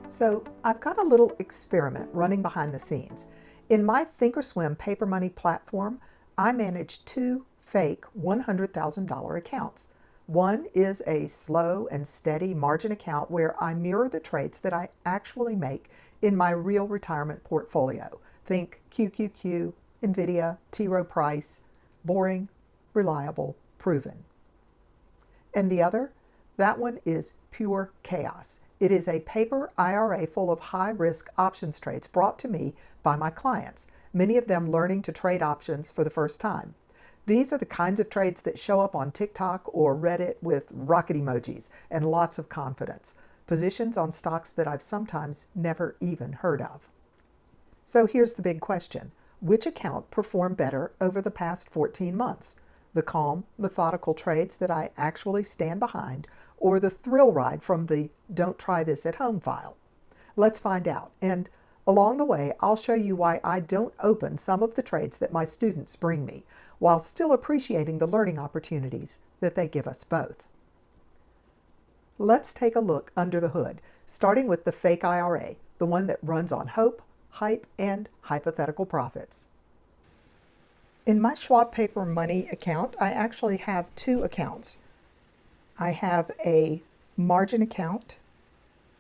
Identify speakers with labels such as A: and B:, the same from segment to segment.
A: So I've got a little experiment running behind the scenes. In my Thinkorswim paper money platform, I manage two fake $100,000 accounts. One is a slow and steady margin account where I mirror the trades that I actually make in my real retirement portfolio. Think QQQ, NVIDIA, TROW price, boring, reliable, proven. And the other, that one is pure chaos. It is a paper IRA full of high-risk options trades brought to me by my clients, many of them learning to trade options for the first time. These are the kinds of trades that show up on TikTok or Reddit with rocket emojis and lots of confidence, positions on stocks that I've sometimes never even heard of. So here's the big question. Which account performed better over the past 14 months? The calm, methodical trades that I actually stand behind, or the thrill ride from the "don't try this at home" file? Let's find out. And along the way, I'll show you why I don't open some of the trades that my students bring me, while still appreciating the learning opportunities that they give us both. Let's take a look under the hood, starting with the fake IRA, the one that runs on hope, hype, and hypothetical profits. In my Schwab Paper Money account, I actually have two accounts. I have a margin account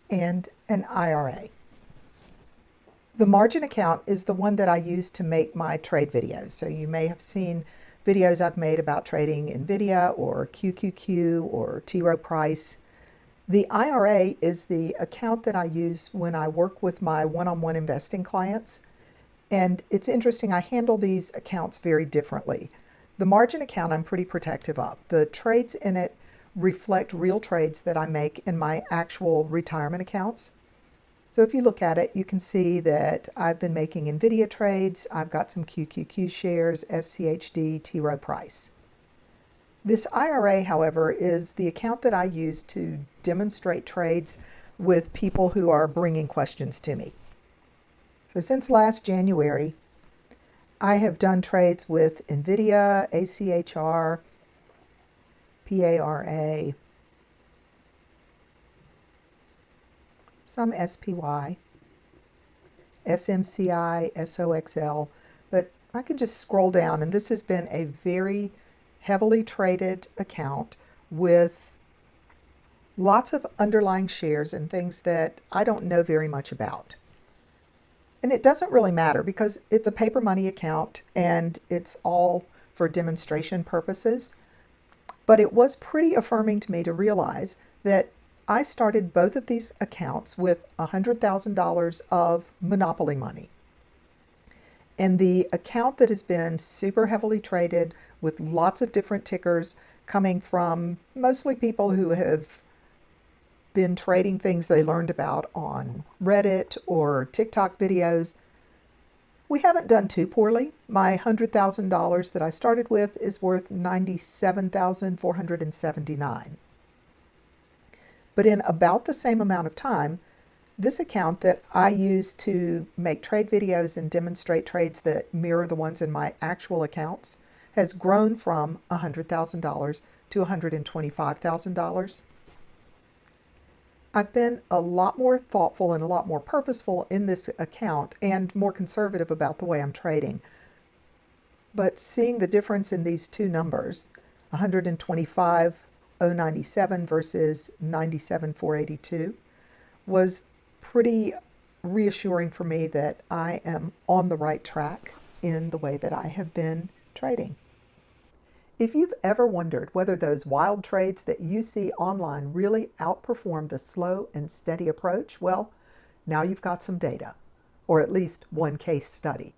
A: and an IRA. The margin account is the one that I use to make my trade videos. So you may have seen videos I've made about trading NVIDIA or QQQ or TROW price. The IRA is the account that I use when I work with my one-on-one investing clients. And it's interesting, I handle these accounts very differently. The margin account I'm pretty protective of. The trades in it reflect real trades that I make in my actual retirement accounts. So if you look at it, you can see that I've been making NVIDIA trades. I've got some QQQ shares, SCHD, TROW price. This IRA, however, is the account that I use to demonstrate trades with people who are bringing questions to me. So since last January, I have done trades with NVIDIA, ACHR, PARA, some SPY, SMCI, SOXL, but I can just scroll down, and this has been a very heavily traded account with lots of underlying shares and things that I don't know very much about. And it doesn't really matter because it's a paper money account and it's all for demonstration purposes. But it was pretty affirming to me to realize that I started both of these accounts with $100,000 of monopoly money. And the account that has been super heavily traded with lots of different tickers coming from mostly people who have been trading things they learned about on Reddit or TikTok videos, we haven't done too poorly. My $100,000 that I started with is worth $97,479. But in about the same amount of time, this account that I use to make trade videos and demonstrate trades that mirror the ones in my actual accounts has grown from $100,000 to $125,000. I've been a lot more thoughtful and a lot more purposeful in this account and more conservative about the way I'm trading. But seeing the difference in these two numbers, 125,097 versus 97,482, was pretty reassuring for me that I am on the right track in the way that I have been trading. If you've ever wondered whether those wild trades that you see online really outperform the slow and steady approach, well, now you've got some data, or at least one case study.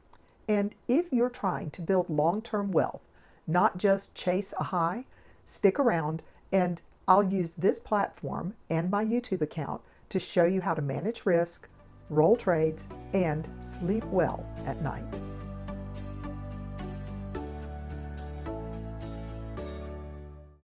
A: And if you're trying to build long-term wealth, not just chase a high, stick around and I'll use this platform and my YouTube account to show you how to manage risk, roll trades, and sleep well at night.